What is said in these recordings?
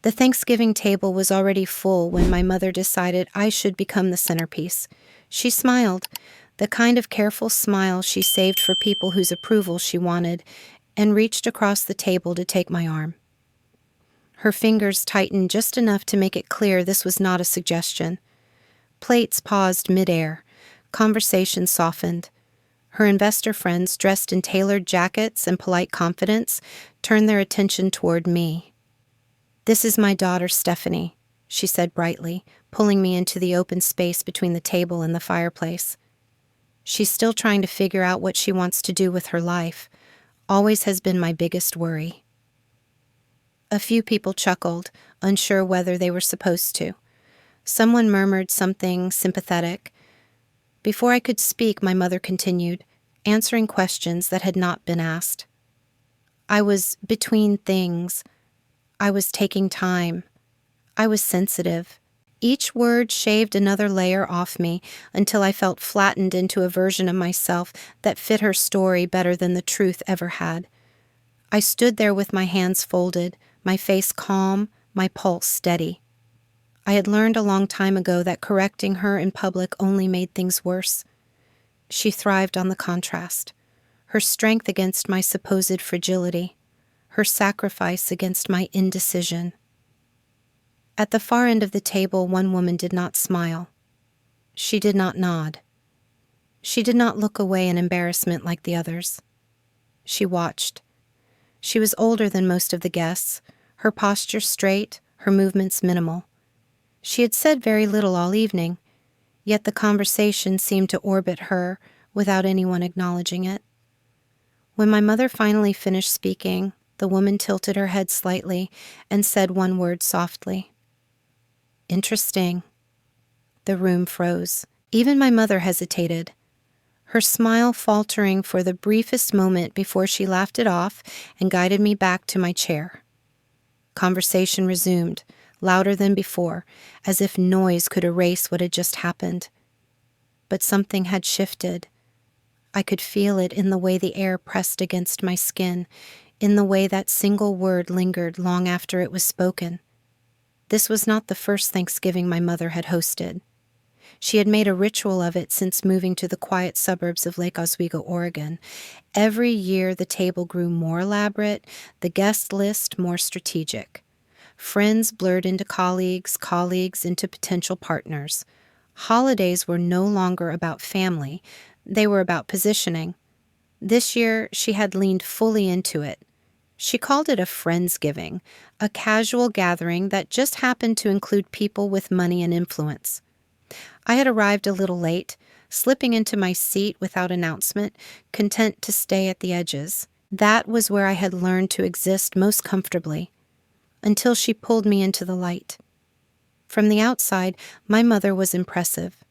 The Thanksgiving table was already full when my mother decided I should become the centerpiece. She smiled, the kind of careful smile she saved for people whose approval she wanted, and reached across the table to take my arm. Her fingers tightened just enough to make it clear this was not a suggestion. Plates paused midair. Conversation softened. Her investor friends, dressed in tailored jackets and polite confidence, turned their attention toward me. "This is my daughter, Stephanie," she said brightly, pulling me into the open space between the table and the fireplace. "She's still trying to figure out what she wants to do with her life. Always has been my biggest worry." A few people chuckled, unsure whether they were supposed to. Someone murmured something sympathetic. Before I could speak, my mother continued, answering questions that had not been asked. I was between things. I was taking time. I was sensitive. Each word shaved another layer off me until I felt flattened into a version of myself that fit her story better than the truth ever had. I stood there with my hands folded, my face calm, my pulse steady. I had learned a long time ago that correcting her in public only made things worse. She thrived on the contrast, her strength against my supposed fragility, her sacrifice against my indecision. At the far end of the table, one woman did not smile. She did not nod. She did not look away in embarrassment like the others. She watched. She was older than most of the guests, her posture straight, her movements minimal. She had said very little all evening, yet the conversation seemed to orbit her without anyone acknowledging it. When my mother finally finished speaking, the woman tilted her head slightly and said one word softly. "Interesting." The room froze. Even my mother hesitated, her smile faltering for the briefest moment before she laughed it off and guided me back to my chair. Conversation resumed, louder than before, as if noise could erase what had just happened. But something had shifted. I could feel it in the way the air pressed against my skin, in the way that single word lingered long after it was spoken. This was not the first Thanksgiving my mother had hosted. She had made a ritual of it since moving to the quiet suburbs of Lake Oswego, Oregon. Every year the table grew more elaborate, the guest list more strategic. Friends blurred into colleagues, colleagues into potential partners. Holidays were no longer about family. They were about positioning. This year, she had leaned fully into it. She called it a Friendsgiving, a casual gathering that just happened to include people with money and influence. I had arrived a little late, slipping into my seat without announcement, content to stay at the edges. That was where I had learned to exist most comfortably, until she pulled me into the light. From the outside, my mother was impressive.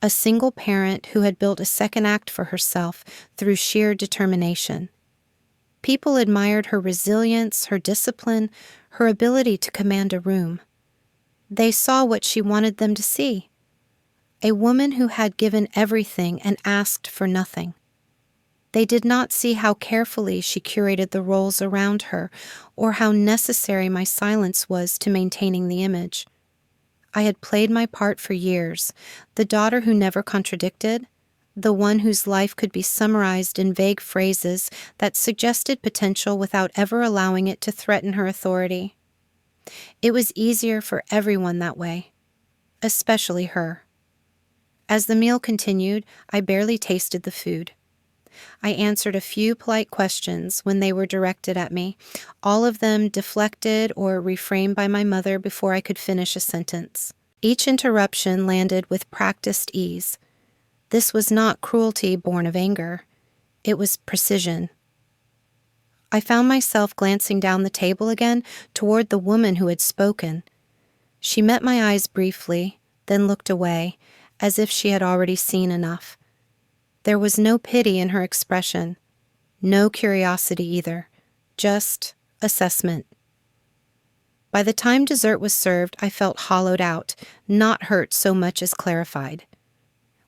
A single parent who had built a second act for herself through sheer determination. People admired her resilience, her discipline, her ability to command a room. They saw what she wanted them to see. A woman who had given everything and asked for nothing. They did not see how carefully she curated the roles around her, or how necessary my silence was to maintaining the image. I had played my part for years, the daughter who never contradicted, the one whose life could be summarized in vague phrases that suggested potential without ever allowing it to threaten her authority. It was easier for everyone that way, especially her. As the meal continued, I barely tasted the food. I answered a few polite questions when they were directed at me, all of them deflected or reframed by my mother before I could finish a sentence. Each interruption landed with practiced ease. This was not cruelty born of anger. It was precision. I found myself glancing down the table again toward the woman who had spoken. She met my eyes briefly, then looked away, as if she had already seen enough. There was no pity in her expression, no curiosity either, just assessment. By the time dessert was served, I felt hollowed out, not hurt so much as clarified.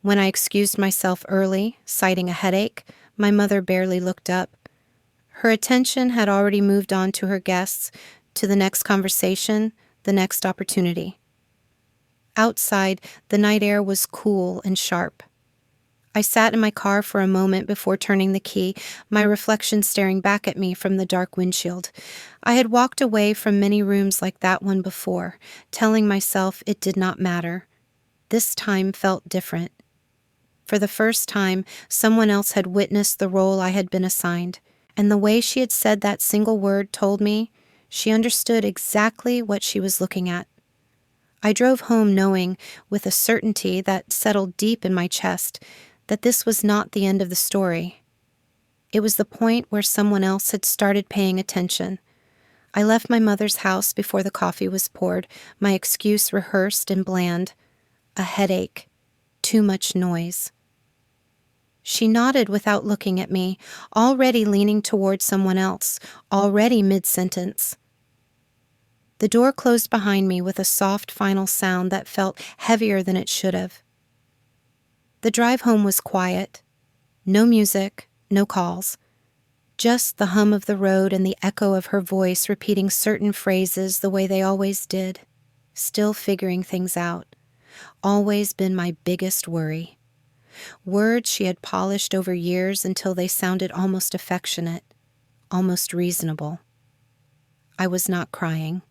When I excused myself early, citing a headache, my mother barely looked up. Her attention had already moved on to her guests, to the next conversation, the next opportunity. Outside, the night air was cool and sharp. I sat in my car for a moment before turning the key, my reflection staring back at me from the dark windshield. I had walked away from many rooms like that one before, telling myself it did not matter. This time felt different. For the first time, someone else had witnessed the role I had been assigned, and the way she had said that single word told me she understood exactly what she was looking at. I drove home knowing, with a certainty that settled deep in my chest, that this was not the end of the story. It was the point where someone else had started paying attention. I left my mother's house before the coffee was poured, my excuse rehearsed and bland. A headache. Too much noise. She nodded without looking at me, already leaning toward someone else, already mid-sentence. The door closed behind me with a soft final sound that felt heavier than it should have. The drive home was quiet. No music, no calls. Just the hum of the road and the echo of her voice repeating certain phrases the way they always did. Still figuring things out. Always been my biggest worry. Words she had polished over years until they sounded almost affectionate, almost reasonable. I was not crying.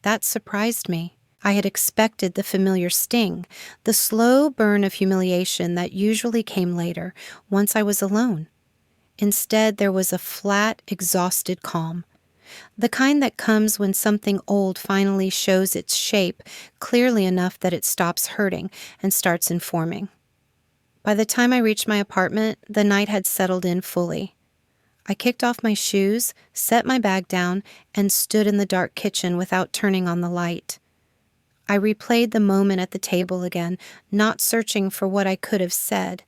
That surprised me. I had expected the familiar sting, the slow burn of humiliation that usually came later, once I was alone. Instead, there was a flat, exhausted calm. The kind that comes when something old finally shows its shape clearly enough that it stops hurting and starts informing. By the time I reached my apartment, the night had settled in fully. I kicked off my shoes, set my bag down, and stood in the dark kitchen without turning on the light. I replayed the moment at the table again, not searching for what I could have said,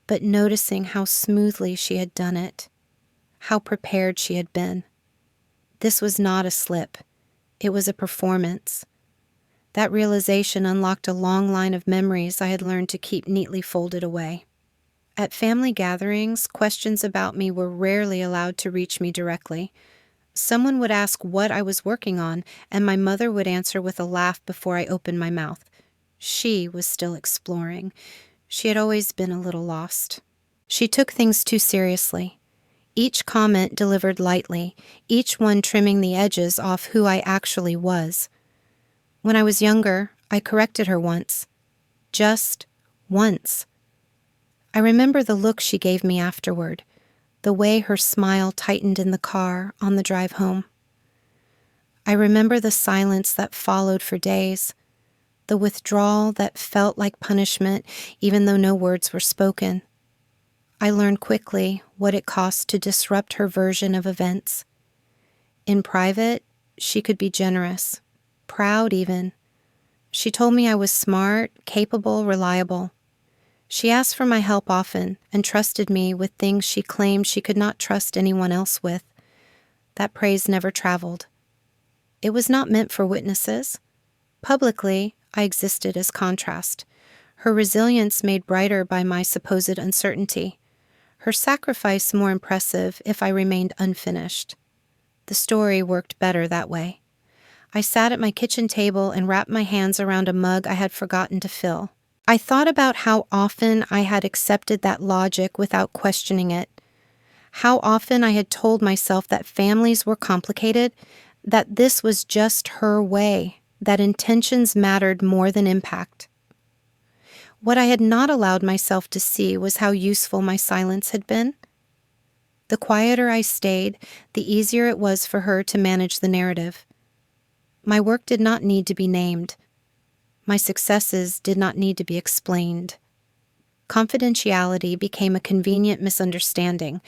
but noticing how smoothly she had done it, how prepared she had been. This was not a slip. It was a performance. That realization unlocked a long line of memories I had learned to keep neatly folded away. At family gatherings, questions about me were rarely allowed to reach me directly. Someone would ask what I was working on, and my mother would answer with a laugh before I opened my mouth. She was still exploring. She had always been a little lost. She took things too seriously. Each comment delivered lightly, each one trimming the edges off who I actually was. When I was younger, I corrected her once. Just once. I remember the look she gave me afterward, the way her smile tightened in the car on the drive home. I remember the silence that followed for days, the withdrawal that felt like punishment even though no words were spoken. I learned quickly what it cost to disrupt her version of events. In private, she could be generous, proud even. She told me I was smart, capable, reliable. She asked for my help often and trusted me with things she claimed she could not trust anyone else with. That praise never traveled. It was not meant for witnesses. Publicly, I existed as contrast. Her resilience made brighter by my supposed uncertainty. Her sacrifice more impressive if I remained unfinished. The story worked better that way. I sat at my kitchen table and wrapped my hands around a mug I had forgotten to fill. I thought about how often I had accepted that logic without questioning it. How often I had told myself that families were complicated, that this was just her way, that intentions mattered more than impact. What I had not allowed myself to see was how useful my silence had been. The quieter I stayed, the easier it was for her to manage the narrative. My work did not need to be named. My successes did not need to be explained. Confidentiality became a convenient misunderstanding.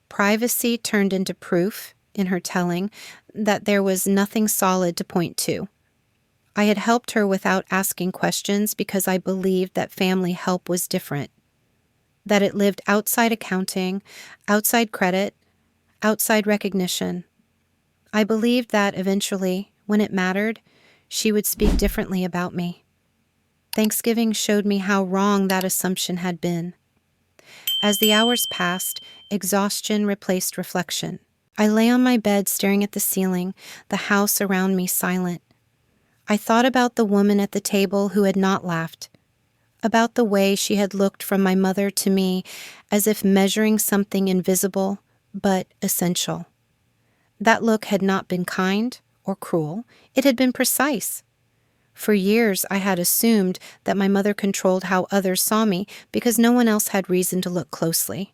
Privacy turned into proof, in her telling, that there was nothing solid to point to. I had helped her without asking questions because I believed that family help was different, that it lived outside accounting, outside credit, outside recognition. I believed that eventually, when it mattered, she would speak differently about me. Thanksgiving showed me how wrong that assumption had been. As the hours passed, exhaustion replaced reflection. I lay on my bed staring at the ceiling, the house around me silent. I thought about the woman at the table who had not laughed, about the way she had looked from my mother to me as if measuring something invisible but essential. That look had not been kind or cruel. It had been precise. For years, I had assumed that my mother controlled how others saw me because no one else had reason to look closely.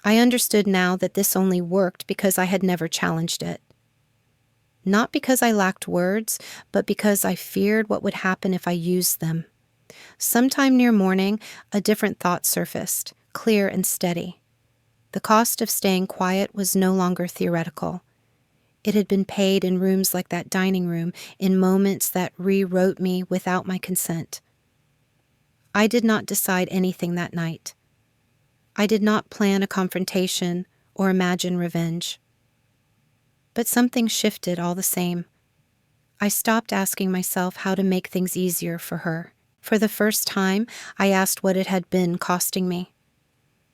I understood now that this only worked because I had never challenged it. Not because I lacked words, but because I feared what would happen if I used them. Sometime near morning, a different thought surfaced, clear and steady. The cost of staying quiet was no longer theoretical. It had been paid in rooms like that dining room, in moments that rewrote me without my consent. I did not decide anything that night. I did not plan a confrontation or imagine revenge. But something shifted all the same. I stopped asking myself how to make things easier for her. For the first time, I asked what it had been costing me.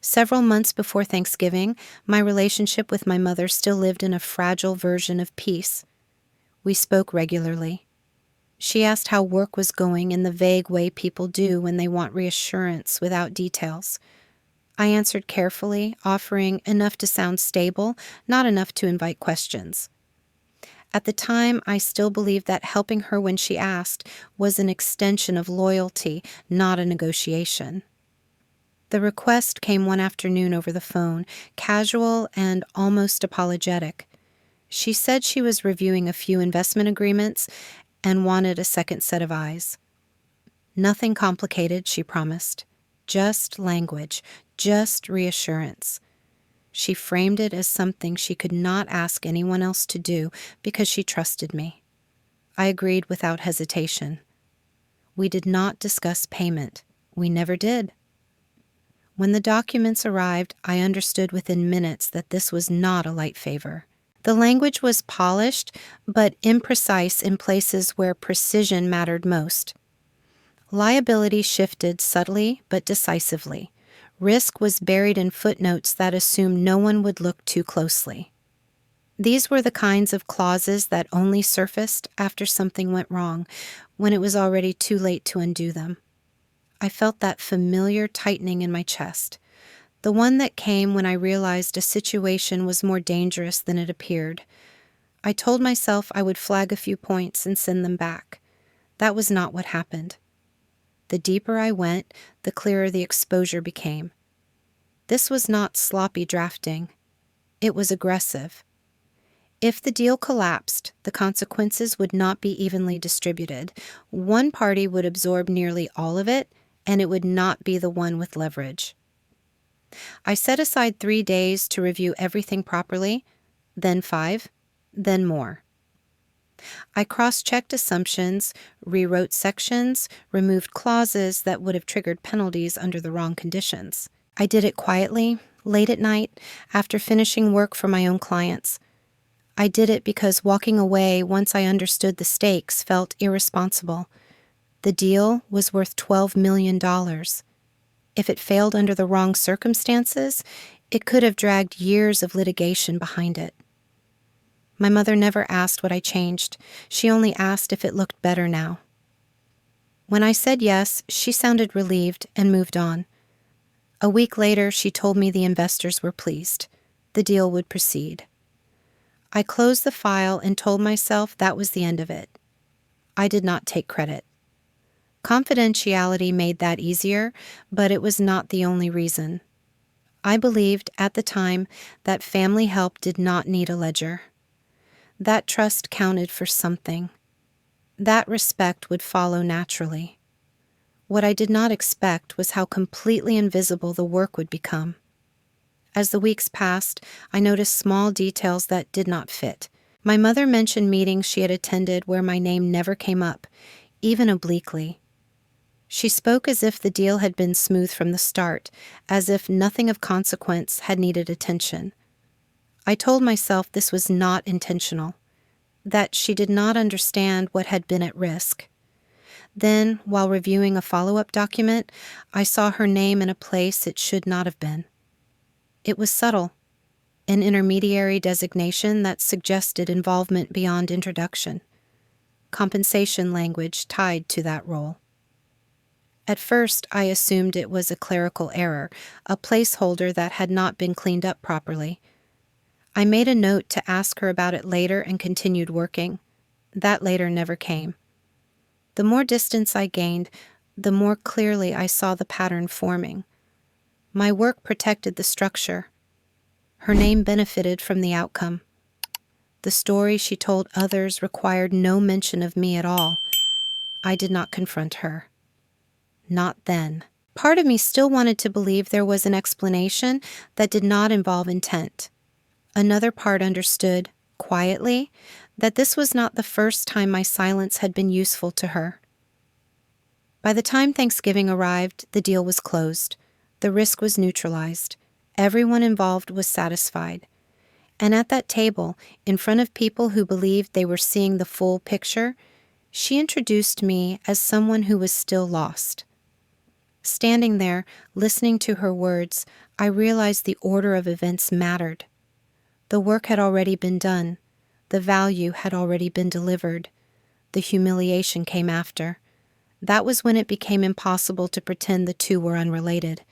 Several months before Thanksgiving, my relationship with my mother still lived in a fragile version of peace. We spoke regularly. She asked how work was going in the vague way people do when they want reassurance without details. I answered carefully, offering enough to sound stable, not enough to invite questions. At the time, I still believed that helping her when she asked was an extension of loyalty, not a negotiation. The request came one afternoon over the phone, casual and almost apologetic. She said she was reviewing a few investment agreements and wanted a second set of eyes. Nothing complicated, she promised. Just language, just reassurance. She framed it as something she could not ask anyone else to do because she trusted me. I agreed without hesitation. We did not discuss payment. We never did. When the documents arrived, I understood within minutes that this was not a light favor. The language was polished, but imprecise in places where precision mattered most. Liability shifted subtly but decisively. Risk was buried in footnotes that assumed no one would look too closely. These were the kinds of clauses that only surfaced after something went wrong, when it was already too late to undo them. I felt that familiar tightening in my chest, the one that came when I realized a situation was more dangerous than it appeared. I told myself I would flag a few points and send them back. That was not what happened. The deeper I went, the clearer the exposure became. This was not sloppy drafting. It was aggressive. If the deal collapsed, the consequences would not be evenly distributed. One party would absorb nearly all of it, and it would not be the one with leverage. I set aside 3 days to review everything properly, then 5, then more. I cross-checked assumptions, rewrote sections, removed clauses that would have triggered penalties under the wrong conditions. I did it quietly, late at night, after finishing work for my own clients. I did it because walking away once I understood the stakes felt irresponsible. The deal was worth $12 million. If it failed under the wrong circumstances, it could have dragged years of litigation behind it. My mother never asked what I changed. She only asked if it looked better now. When I said yes, she sounded relieved and moved on. A week later, she told me the investors were pleased. The deal would proceed. I closed the file and told myself that was the end of it. I did not take credit. Confidentiality made that easier, but it was not the only reason. I believed at the time that family help did not need a ledger. That trust counted for something. That respect would follow naturally. What I did not expect was how completely invisible the work would become. As the weeks passed, I noticed small details that did not fit. My mother mentioned meetings she had attended where my name never came up, even obliquely. She spoke as if the deal had been smooth from the start, as if nothing of consequence had needed attention. I told myself this was not intentional, that she did not understand what had been at risk. Then, while reviewing a follow-up document, I saw her name in a place it should not have been. It was subtle. an intermediary designation that suggested involvement beyond introduction, compensation language tied to that role. At first, I assumed it was a clerical error, a placeholder that had not been cleaned up properly. I made a note to ask her about it later and continued working. That later never came. The more distance I gained, the more clearly I saw the pattern forming. My work protected the structure. Her name benefited from the outcome. The story she told others required no mention of me at all. I did not confront her. Not then. Part of me still wanted to believe there was an explanation that did not involve intent. Another part understood, quietly, that this was not the first time my silence had been useful to her. By the time Thanksgiving arrived, the deal was closed. The risk was neutralized. Everyone involved was satisfied. And at that table, in front of people who believed they were seeing the full picture, she introduced me as someone who was still lost. Standing there, listening to her words, I realized the order of events mattered. The work had already been done. The value had already been delivered. The humiliation came after. That was when it became impossible to pretend the two were unrelated.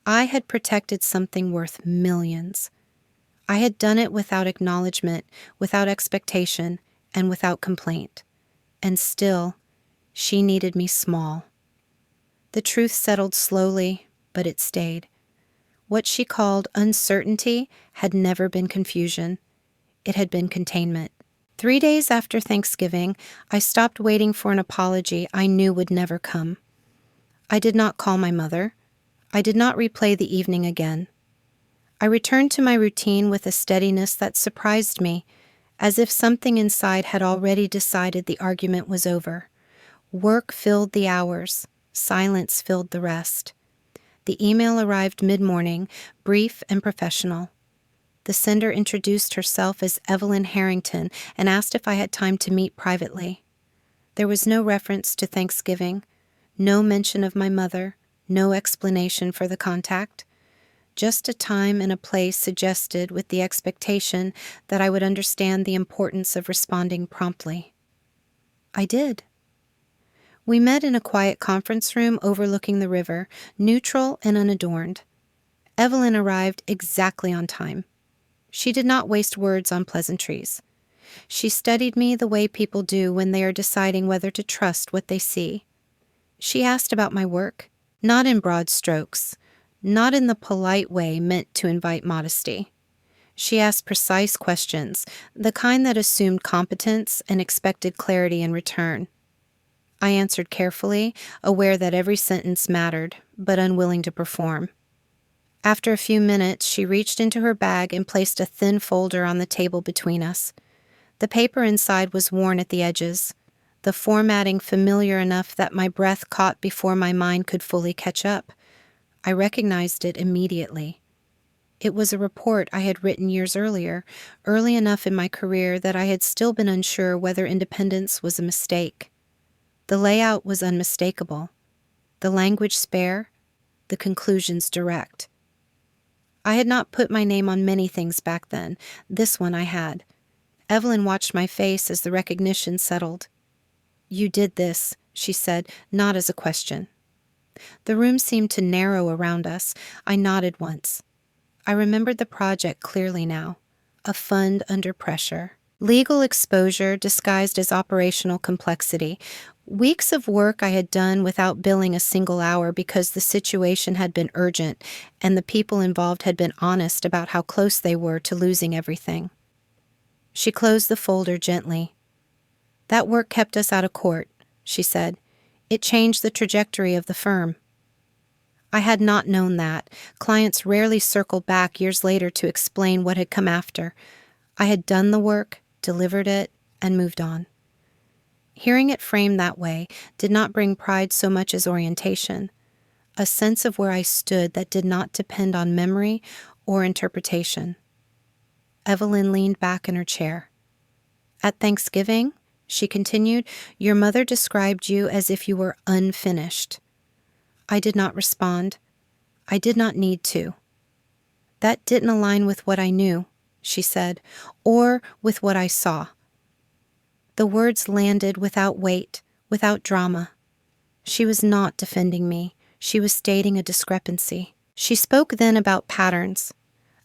I had protected something worth millions. I had done it without acknowledgement, without expectation, and without complaint. And still, she needed me small. The truth settled slowly, but it stayed. What she called uncertainty had never been confusion. It had been containment. 3 days after Thanksgiving, I stopped waiting for an apology I knew would never come. I did not call my mother. I did not replay the evening again. I returned to my routine with a steadiness that surprised me, as if something inside had already decided the argument was over. Work filled the hours. Silence filled the rest. The email arrived mid-morning, brief and professional. The sender introduced herself as Evelyn Harrington and asked if I had time to meet privately. There was no reference to Thanksgiving, no mention of my mother, no explanation for the contact. Just a time and a place suggested with the expectation that I would understand the importance of responding promptly. I did. We met in a quiet conference room overlooking the river, neutral and unadorned. Evelyn arrived exactly on time. She did not waste words on pleasantries. She studied me the way people do when they are deciding whether to trust what they see. She asked about my work, not in broad strokes, not in the polite way meant to invite modesty. She asked precise questions, the kind that assumed competence and expected clarity in return. I answered carefully, aware that every sentence mattered, but unwilling to perform. After a few minutes, she reached into her bag and placed a thin folder on the table between us. The paper inside was worn at the edges, the formatting familiar enough that my breath caught before my mind could fully catch up. I recognized it immediately. It was a report I had written years earlier, early enough in my career that I had still been unsure whether independence was a mistake. The layout was unmistakable, the language spare, the conclusions direct. I had not put my name on many things back then. This one I had. Evelyn watched my face as the recognition settled. "You did this," she said, not as a question. The room seemed to narrow around us. I nodded once. I remembered the project clearly now. A fund under pressure. Legal exposure disguised as operational complexity. Weeks of work I had done without billing a single hour because the situation had been urgent and the people involved had been honest about how close they were to losing everything. She closed the folder gently. "That work kept us out of court," she said. "It changed the trajectory of the firm." I had not known that. Clients rarely circled back years later to explain what had come after. I had done the work, delivered it, and moved on. Hearing it framed that way did not bring pride so much as orientation, a sense of where I stood that did not depend on memory or interpretation. Evelyn leaned back in her chair. "At Thanksgiving," she continued, "your mother described you as if you were unfinished." I did not respond. I did not need to. "That didn't align with what I knew," she said, "or with what I saw." The words landed without weight, without drama. She was not defending me. She was stating a discrepancy. She spoke then about patterns,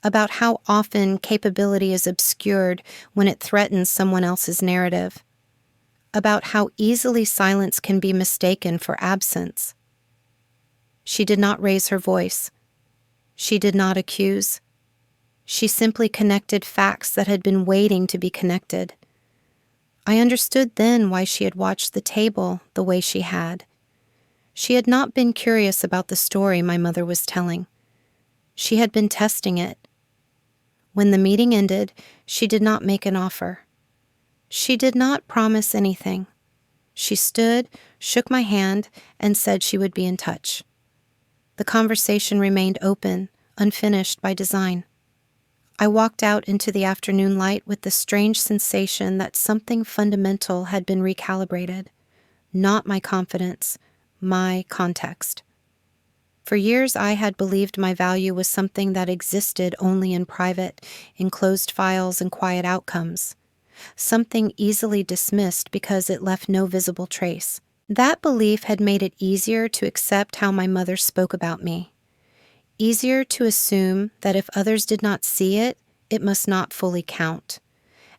about how often capability is obscured when it threatens someone else's narrative, about how easily silence can be mistaken for absence. She did not raise her voice. She did not accuse. She simply connected facts that had been waiting to be connected. I understood then why she had watched the table the way she had. She had not been curious about the story my mother was telling. She had been testing it. When the meeting ended, she did not make an offer. She did not promise anything. She stood, shook my hand, and said she would be in touch. The conversation remained open, unfinished by design. I walked out into the afternoon light with the strange sensation that something fundamental had been recalibrated. Not my confidence, my context. For years I had believed my value was something that existed only in private, in closed files and quiet outcomes. Something easily dismissed because it left no visible trace. That belief had made it easier to accept how my mother spoke about me. Easier to assume that if others did not see it, it must not fully count.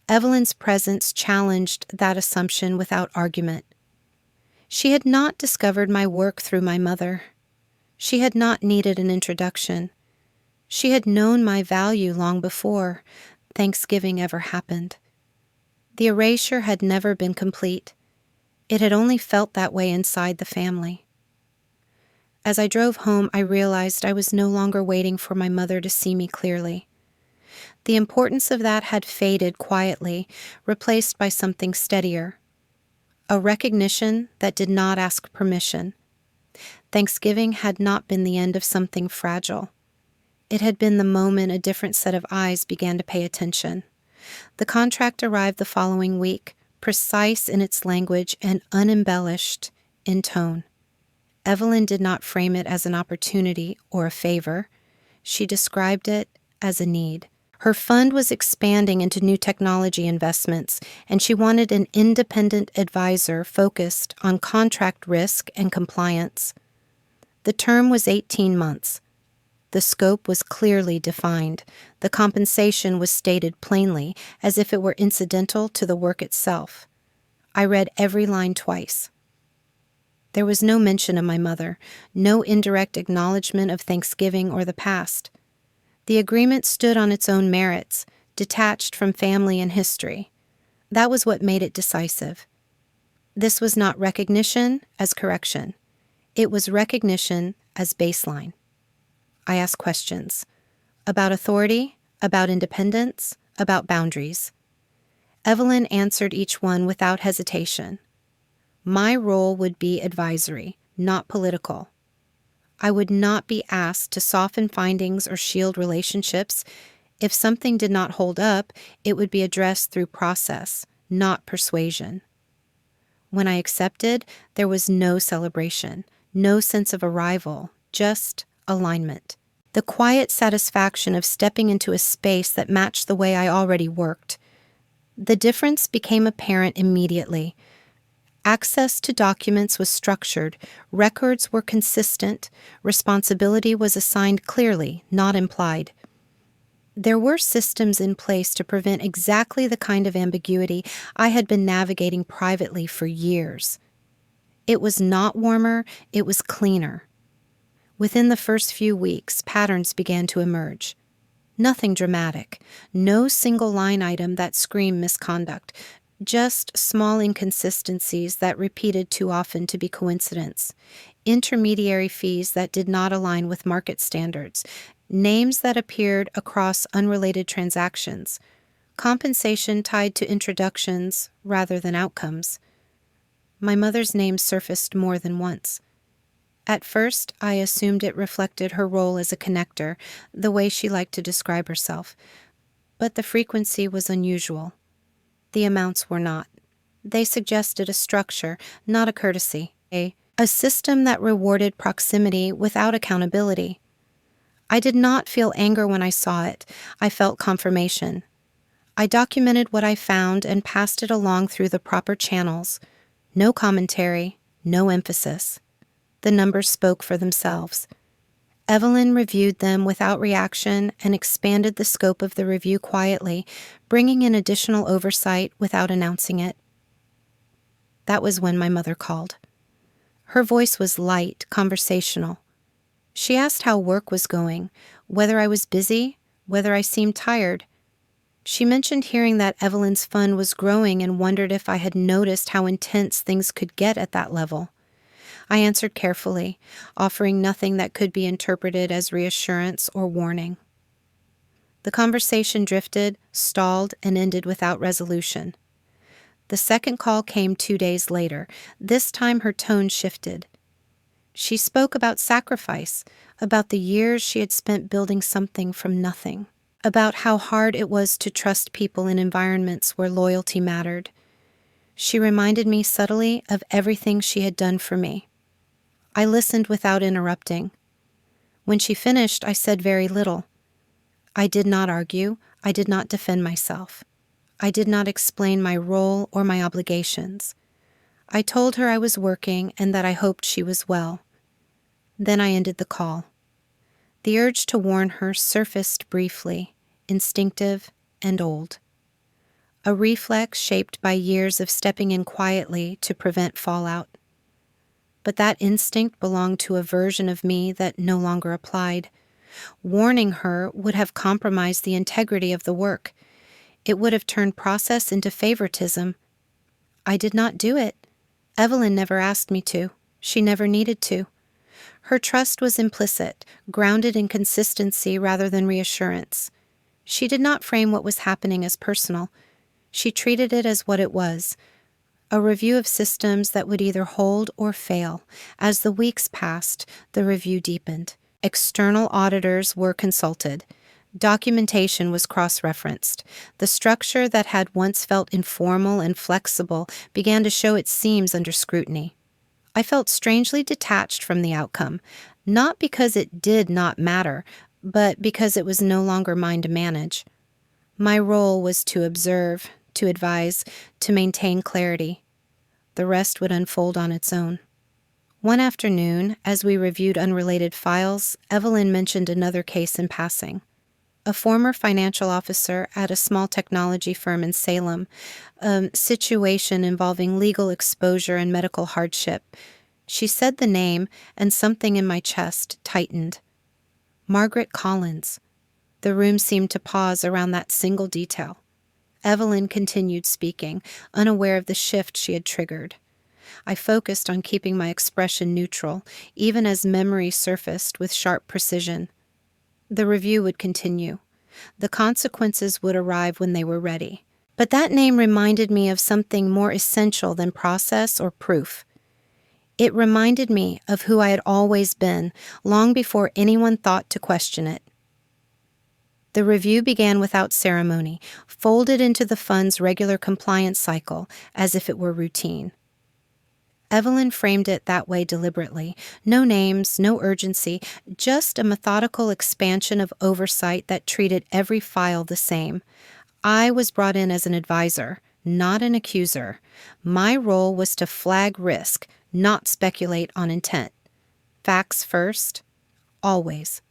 Evelyn's presence challenged that assumption without argument. She had not discovered my work through my mother. She had not needed an introduction. She had known my value long before Thanksgiving ever happened. The erasure had never been complete. It had only felt that way inside the family. As I drove home, I realized I was no longer waiting for my mother to see me clearly. The importance of that had faded quietly, replaced by something steadier. A recognition that did not ask permission. Thanksgiving had not been the end of something fragile. It had been the moment a different set of eyes began to pay attention. The contract arrived the following week, precise in its language and unembellished in tone. Evelyn did not frame it as an opportunity or a favor. She described it as a need. Her fund was expanding into new technology investments, and she wanted an independent advisor focused on contract risk and compliance. The term was 18 months. The scope was clearly defined. The compensation was stated plainly, as if it were incidental to the work itself. I read every line twice. There was no mention of my mother, no indirect acknowledgement of Thanksgiving or the past. The agreement stood on its own merits, detached from family and history. That was what made it decisive. This was not recognition as correction. It was recognition as baseline. I asked questions about authority, about independence, about boundaries. Evelyn answered each one without hesitation. My role would be advisory, not political. I would not be asked to soften findings or shield relationships. If something did not hold up, it would be addressed through process, not persuasion. When I accepted, there was no celebration, no sense of arrival, just alignment. The quiet satisfaction of stepping into a space that matched the way I already worked. The difference became apparent immediately. Access to documents was structured, records were consistent, responsibility was assigned clearly, not implied. There were systems in place to prevent exactly the kind of ambiguity I had been navigating privately for years. It was not warmer, it was cleaner. Within the first few weeks, patterns began to emerge. Nothing dramatic, no single line item that screamed misconduct, just small inconsistencies that repeated too often to be coincidence, intermediary fees that did not align with market standards, names that appeared across unrelated transactions, compensation tied to introductions rather than outcomes. My mother's name surfaced more than once. At first, I assumed it reflected her role as a connector, the way she liked to describe herself. But the frequency was unusual. The amounts were not. They suggested a structure, not a courtesy, a system that rewarded proximity without accountability. I did not feel anger when I saw it. I felt confirmation. I documented what I found and passed it along through the proper channels. No commentary, no emphasis. The numbers spoke for themselves. Evelyn reviewed them without reaction and expanded the scope of the review quietly, bringing in additional oversight without announcing it. That was when my mother called. Her voice was light, conversational. She asked how work was going, whether I was busy, whether I seemed tired. She mentioned hearing that Evelyn's fund was growing and wondered if I had noticed how intense things could get at that level. I answered carefully, offering nothing that could be interpreted as reassurance or warning. The conversation drifted, stalled, and ended without resolution. The second call came 2 days later. This time her tone shifted. She spoke about sacrifice, about the years she had spent building something from nothing, about how hard it was to trust people in environments where loyalty mattered. She reminded me subtly of everything she had done for me. I listened without interrupting. When she finished, I said very little. I did not argue. I did not defend myself. I did not explain my role or my obligations. I told her I was working and that I hoped she was well. Then I ended the call. The urge to warn her surfaced briefly, instinctive and old. A reflex shaped by years of stepping in quietly to prevent fallout. But that instinct belonged to a version of me that no longer applied. Warning her would have compromised the integrity of the work. It would have turned process into favoritism. I did not do it. Evelyn never asked me to. She never needed to. Her trust was implicit, grounded in consistency rather than reassurance. She did not frame what was happening as personal. She treated it as what it was, a review of systems that would either hold or fail. As the weeks passed, the review deepened. External auditors were consulted. Documentation was cross-referenced. The structure that had once felt informal and flexible began to show its seams under scrutiny. I felt strangely detached from the outcome, not because it did not matter, but because it was no longer mine to manage. My role was to observe, to advise, to maintain clarity. The rest would unfold on its own. One afternoon, as we reviewed unrelated files, Evelyn mentioned another case in passing. A former financial officer at a small technology firm in Salem, a situation involving legal exposure and medical hardship. She said the name, and something in my chest tightened. Margaret Collins. The room seemed to pause around that single detail. Evelyn continued speaking, unaware of the shift she had triggered. I focused on keeping my expression neutral, even as memory surfaced with sharp precision. The review would continue. The consequences would arrive when they were ready. But that name reminded me of something more essential than process or proof. It reminded me of who I had always been, long before anyone thought to question it. The review began without ceremony, folded into the fund's regular compliance cycle as if it were routine. Evelyn framed it that way deliberately. No names, no urgency, just a methodical expansion of oversight that treated every file the same. I was brought in as an advisor, not an accuser. My role was to flag risk, not speculate on intent. Facts first, always.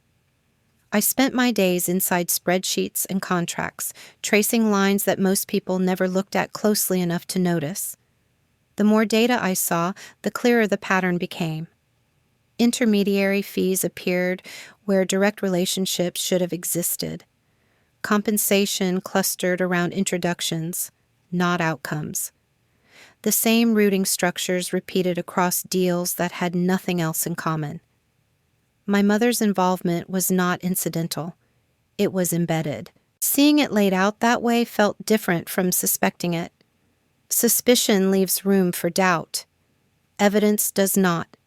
I spent my days inside spreadsheets and contracts, tracing lines that most people never looked at closely enough to notice. The more data I saw, the clearer the pattern became. Intermediary fees appeared where direct relationships should have existed. Compensation clustered around introductions, not outcomes. The same routing structures repeated across deals that had nothing else in common. My mother's involvement was not incidental. It was embedded. Seeing it laid out that way felt different from suspecting it. Suspicion leaves room for doubt. Evidence does not.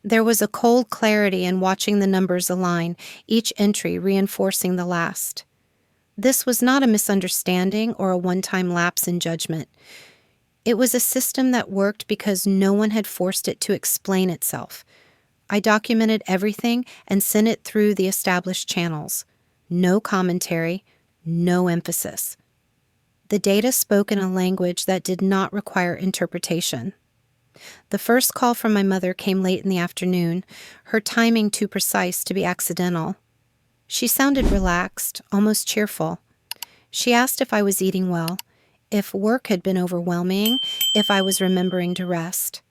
There was a cold clarity in watching the numbers align, each entry reinforcing the last. This was not a misunderstanding or a one-time lapse in judgment. It was a system that worked because no one had forced it to explain itself. I documented everything and sent it through the established channels. No commentary, no emphasis. The data spoke in a language that did not require interpretation. The first call from my mother came late in the afternoon, her timing too precise to be accidental. She sounded relaxed, almost cheerful. She asked if I was eating well, if work had been overwhelming, if I was remembering to rest.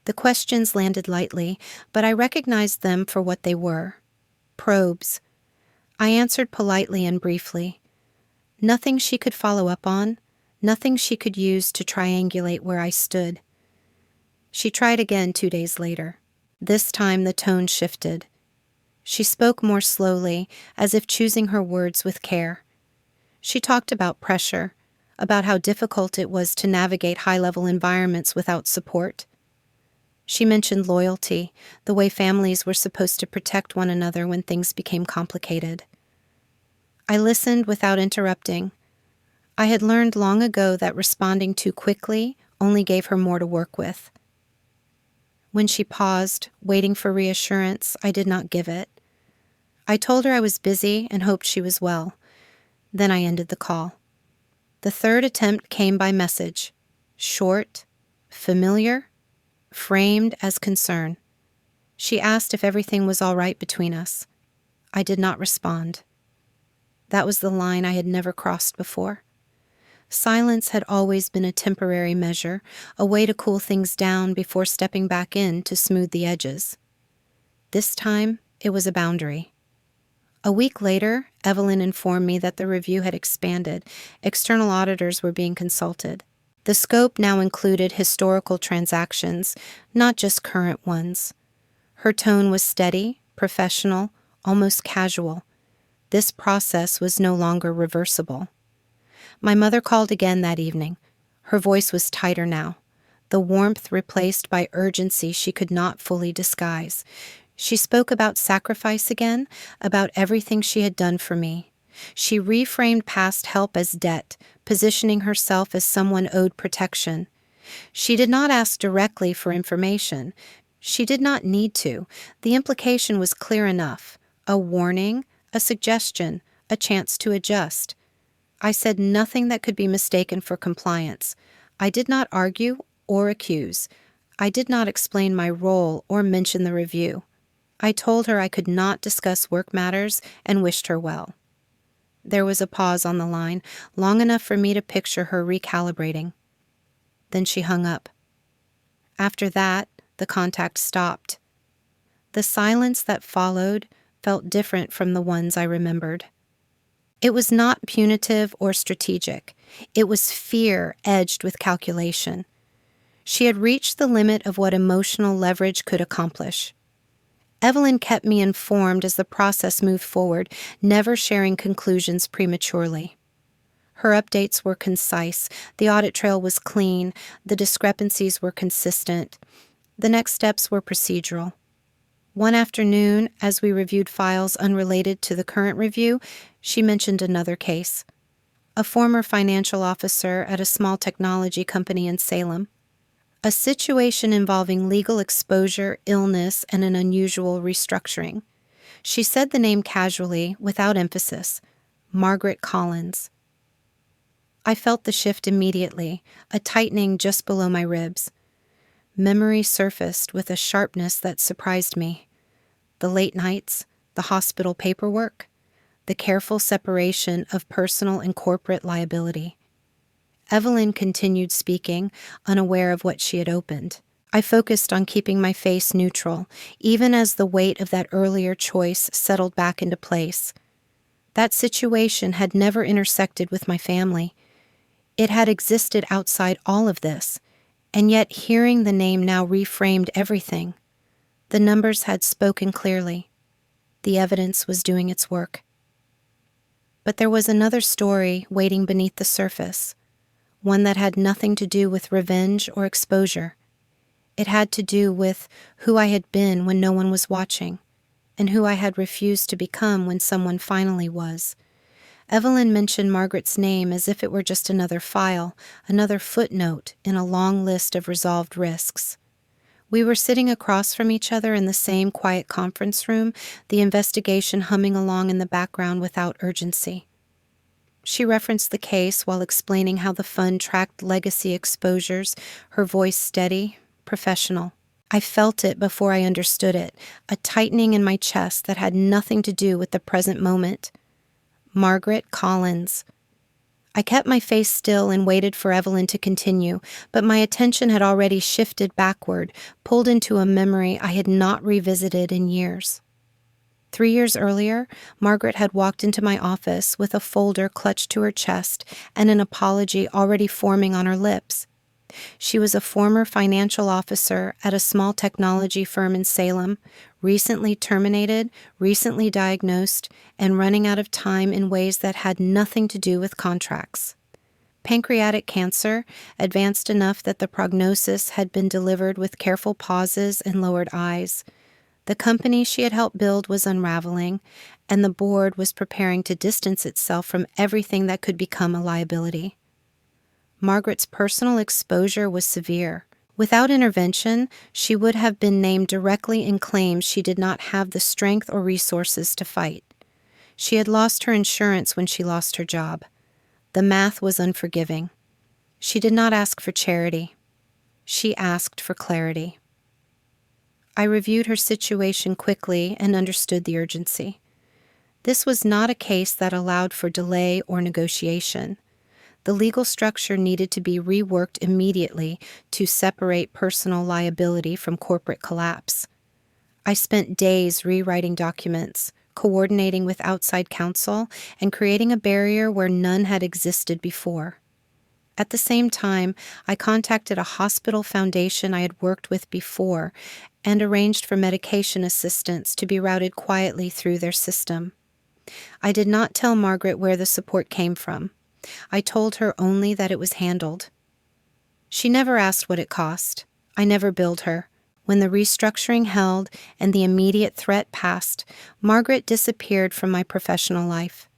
The questions landed lightly, but I recognized them for what they were: probes. I answered politely and briefly. Nothing she could follow up on, nothing she could use to triangulate where I stood. She tried again 2 days later. This time the tone shifted. She spoke more slowly, as if choosing her words with care. She talked about pressure, about how difficult it was to navigate high-level environments without support. She mentioned loyalty, the way families were supposed to protect one another when things became complicated. I listened without interrupting. I had learned long ago that responding too quickly only gave her more to work with. When she paused, waiting for reassurance, I did not give it. I told her I was busy and hoped she was well. Then I ended the call. The third attempt came by message. Short, familiar, framed as concern. She asked if everything was all right between us. I did not respond. That was the line I had never crossed before. Silence had always been a temporary measure, a way to cool things down before stepping back in to smooth the edges. This time, it was a boundary. A week later, Evelyn informed me that the review had expanded. External auditors were being consulted. The scope now included historical transactions, not just current ones. Her tone was steady, professional, almost casual. This process was no longer reversible. My mother called again that evening. Her voice was tighter now, the warmth replaced by urgency she could not fully disguise. She spoke about sacrifice again, about everything she had done for me. She reframed past help as debt, positioning herself as someone owed protection. She did not ask directly for information. She did not need to. The implication was clear enough: a warning, a suggestion, a chance to adjust. I said nothing that could be mistaken for compliance. I did not argue or accuse. I did not explain my role or mention the review. I told her I could not discuss work matters and wished her well. There was a pause on the line, long enough for me to picture her recalibrating. Then she hung up. After that, the contact stopped. The silence that followed felt different from the ones I remembered. It was not punitive or strategic. It was fear edged with calculation. She had reached the limit of what emotional leverage could accomplish. Evelyn kept me informed as the process moved forward, never sharing conclusions prematurely. Her updates were concise, the audit trail was clean, the discrepancies were consistent. The next steps were procedural. One afternoon, as we reviewed files unrelated to the current review, she mentioned another case. A former financial officer at a small technology company in Salem. A situation involving legal exposure, illness, and an unusual restructuring. She said the name casually, without emphasis: Margaret Collins. I felt the shift immediately, a tightening just below my ribs. Memory surfaced with a sharpness that surprised me. The late nights, the hospital paperwork, the careful separation of personal and corporate liability. Evelyn continued speaking, unaware of what she had opened. I focused on keeping my face neutral, even as the weight of that earlier choice settled back into place. That situation had never intersected with my family. It had existed outside all of this, and yet hearing the name now reframed everything. The numbers had spoken clearly. The evidence was doing its work. But there was another story waiting beneath the surface, one that had nothing to do with revenge or exposure. It had to do with who I had been when no one was watching, and who I had refused to become when someone finally was. Evelyn mentioned Margaret's name as if it were just another file, another footnote in a long list of resolved risks. We were sitting across from each other in the same quiet conference room, the investigation humming along in the background without urgency. She referenced the case while explaining how the fund tracked legacy exposures, her voice steady, professional. I felt it before I understood it, a tightening in my chest that had nothing to do with the present moment. Margaret Collins. I kept my face still and waited for Evelyn to continue, but my attention had already shifted backward, pulled into a memory I had not revisited in years. 3 years earlier, Margaret had walked into my office with a folder clutched to her chest and an apology already forming on her lips. She was a former financial officer at a small technology firm in Salem, recently terminated, recently diagnosed, and running out of time in ways that had nothing to do with contracts. Pancreatic cancer, advanced enough that the prognosis had been delivered with careful pauses and lowered eyes. The company she had helped build was unraveling, and the board was preparing to distance itself from everything that could become a liability. Margaret's personal exposure was severe. Without intervention, she would have been named directly in claims she did not have the strength or resources to fight. She had lost her insurance when she lost her job. The math was unforgiving. She did not ask for charity. She asked for clarity. I reviewed her situation quickly and understood the urgency. This was not a case that allowed for delay or negotiation. The legal structure needed to be reworked immediately to separate personal liability from corporate collapse. I spent days rewriting documents, coordinating with outside counsel, and creating a barrier where none had existed before. At the same time, I contacted a hospital foundation I had worked with before and arranged for medication assistance to be routed quietly through their system. I did not tell Margaret where the support came from. I told her only that it was handled. She never asked what it cost. I never billed her. When the restructuring held and the immediate threat passed, Margaret disappeared from my professional life.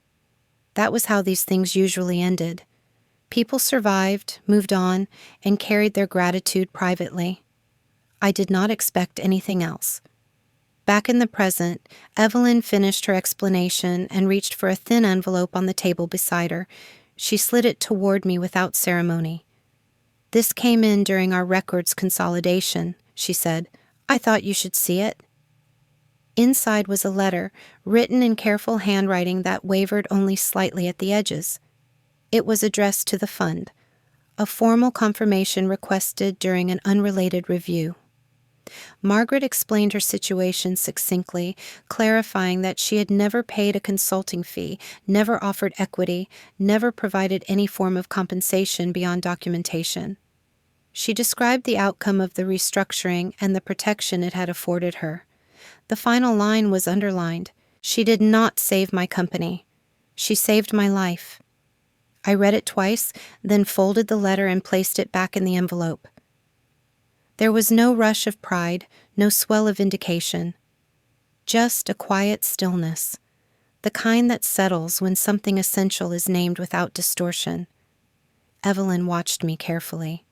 That was how these things usually ended. People survived, moved on, and carried their gratitude privately. I did not expect anything else. Back in the present, Evelyn finished her explanation and reached for a thin envelope on the table beside her. She slid it toward me without ceremony. "This came in during our records consolidation," she said. "I thought you should see it." Inside was a letter, written in careful handwriting that wavered only slightly at the edges. It was addressed to the fund, a formal confirmation requested during an unrelated review. Margaret explained her situation succinctly, clarifying that she had never paid a consulting fee, never offered equity, never provided any form of compensation beyond documentation. She described the outcome of the restructuring and the protection it had afforded her. The final line was underlined. "She did not save my company. She saved my life." I read it twice, then folded the letter and placed it back in the envelope. There was no rush of pride, no swell of vindication. Just a quiet stillness, the kind that settles when something essential is named without distortion. Evelyn watched me carefully.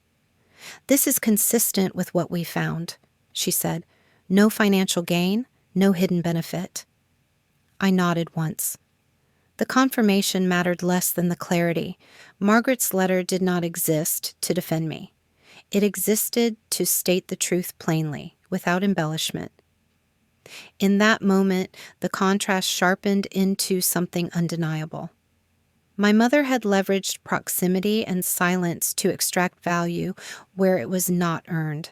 "This is consistent with what we found," she said. "No financial gain, no hidden benefit." I nodded once. The confirmation mattered less than the clarity. Margaret's letter did not exist to defend me. It existed to state the truth plainly, without embellishment. In that moment, the contrast sharpened into something undeniable. My mother had leveraged proximity and silence to extract value where it was not earned.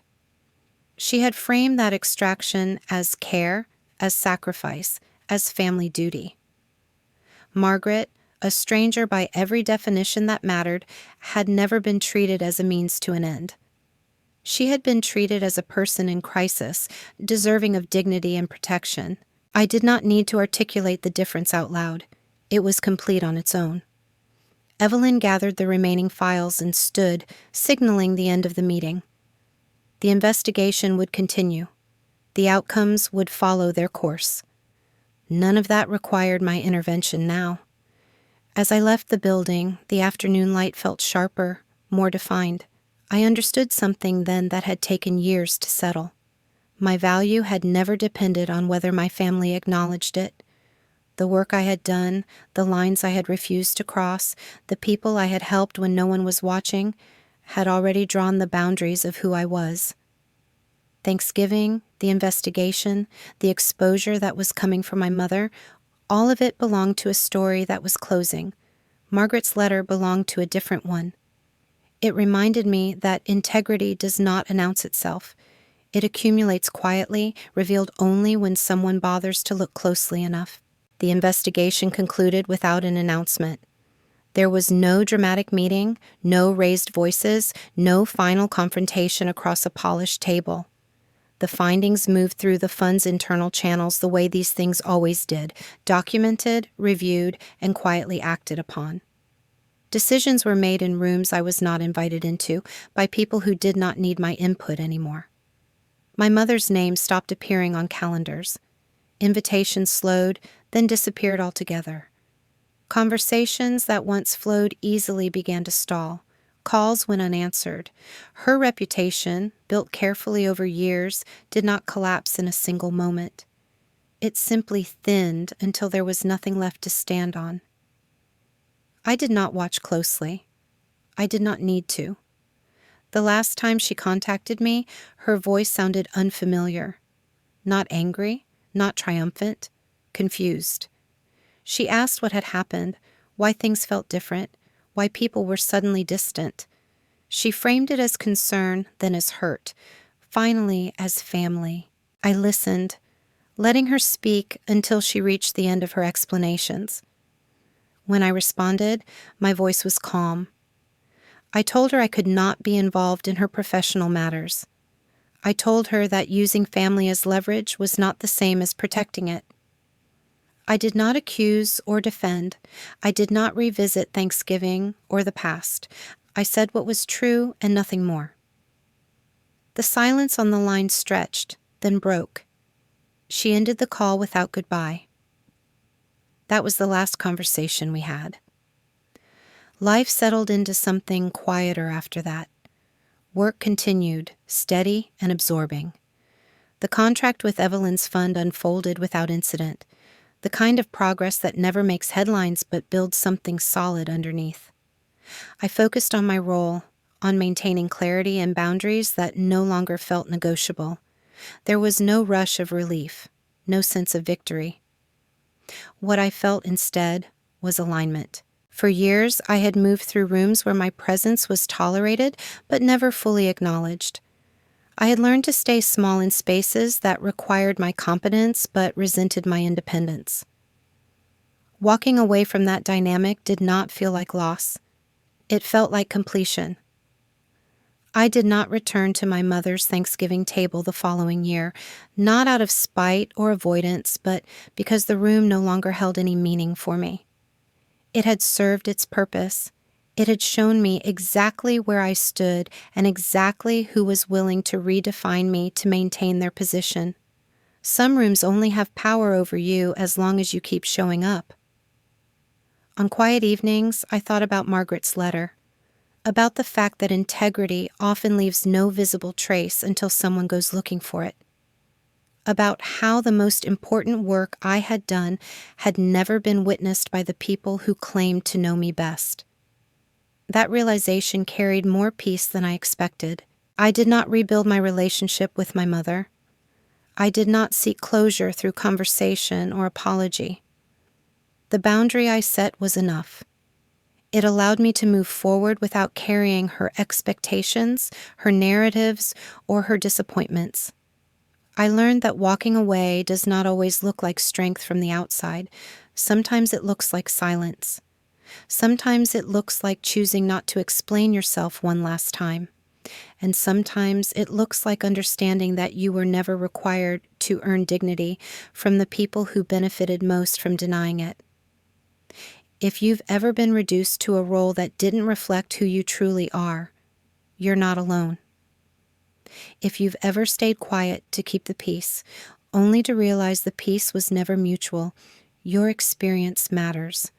She had framed that extraction as care, as sacrifice, as family duty. Margaret, a stranger by every definition that mattered, had never been treated as a means to an end. She had been treated as a person in crisis, deserving of dignity and protection. I did not need to articulate the difference out loud. It was complete on its own. Evelyn gathered the remaining files and stood, signaling the end of the meeting. The investigation would continue. The outcomes would follow their course. None of that required my intervention now. As I left the building, the afternoon light felt sharper, more defined. I understood something then that had taken years to settle. My value had never depended on whether my family acknowledged it. The work I had done, the lines I had refused to cross, the people I had helped when no one was watching, had already drawn the boundaries of who I was. Thanksgiving, the investigation, the exposure that was coming from my mother, all of it belonged to a story that was closing. Margaret's letter belonged to a different one. It reminded me that integrity does not announce itself. It accumulates quietly, revealed only when someone bothers to look closely enough. The investigation concluded without an announcement. There was no dramatic meeting, no raised voices, no final confrontation across a polished table. The findings moved through the fund's internal channels the way these things always did, documented, reviewed, and quietly acted upon. Decisions were made in rooms I was not invited into by people who did not need my input anymore. My mother's name stopped appearing on calendars. Invitations slowed, then disappeared altogether. Conversations that once flowed easily began to stall. Calls went unanswered. Her reputation, built carefully over years, did not collapse in a single moment. It simply thinned until there was nothing left to stand on. I did not watch closely. I did not need to. The last time she contacted me, her voice sounded unfamiliar. Not angry, not triumphant, confused. She asked what had happened, why things felt different, why people were suddenly distant. She framed it as concern, then as hurt, finally as family. I listened, letting her speak until she reached the end of her explanations. When I responded, my voice was calm. I told her I could not be involved in her professional matters. I told her that using family as leverage was not the same as protecting it. I did not accuse or defend. I did not revisit Thanksgiving or the past. I said what was true and nothing more. The silence on the line stretched, then broke. She ended the call without goodbye. That was the last conversation we had. Life settled into something quieter after that. Work continued, steady and absorbing. The contract with Evelyn's fund unfolded without incident, the kind of progress that never makes headlines but builds something solid underneath. I focused on my role, on maintaining clarity and boundaries that no longer felt negotiable. There was no rush of relief, no sense of victory. What I felt instead was alignment. For years, I had moved through rooms where my presence was tolerated but never fully acknowledged. I had learned to stay small in spaces that required my competence but resented my independence. Walking away from that dynamic did not feel like loss. It felt like completion. I did not return to my mother's Thanksgiving table the following year, not out of spite or avoidance, but because the room no longer held any meaning for me. It had served its purpose. It had shown me exactly where I stood and exactly who was willing to redefine me to maintain their position. Some rooms only have power over you as long as you keep showing up. On quiet evenings, I thought about Margaret's letter, about the fact that integrity often leaves no visible trace until someone goes looking for it, about how the most important work I had done had never been witnessed by the people who claimed to know me best. That realization carried more peace than I expected. I did not rebuild my relationship with my mother. I did not seek closure through conversation or apology. The boundary I set was enough. It allowed me to move forward without carrying her expectations, her narratives, or her disappointments. I learned that walking away does not always look like strength from the outside. Sometimes it looks like silence. Sometimes it looks like choosing not to explain yourself one last time. And sometimes it looks like understanding that you were never required to earn dignity from the people who benefited most from denying it. If you've ever been reduced to a role that didn't reflect who you truly are, you're not alone. If you've ever stayed quiet to keep the peace, only to realize the peace was never mutual, your experience matters.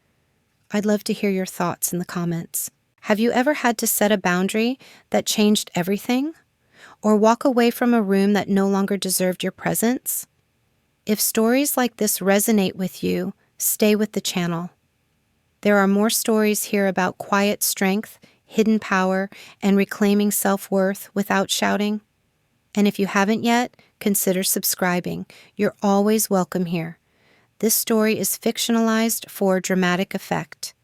I'd love to hear your thoughts in the comments. Have you ever had to set a boundary that changed everything? or walk away from a room that no longer deserved your presence? If stories like this resonate with you, stay with the channel. There are more stories here about quiet strength, hidden power, and reclaiming self-worth without shouting. And if you haven't yet, consider subscribing. You're always welcome here. This story is fictionalized for dramatic effect.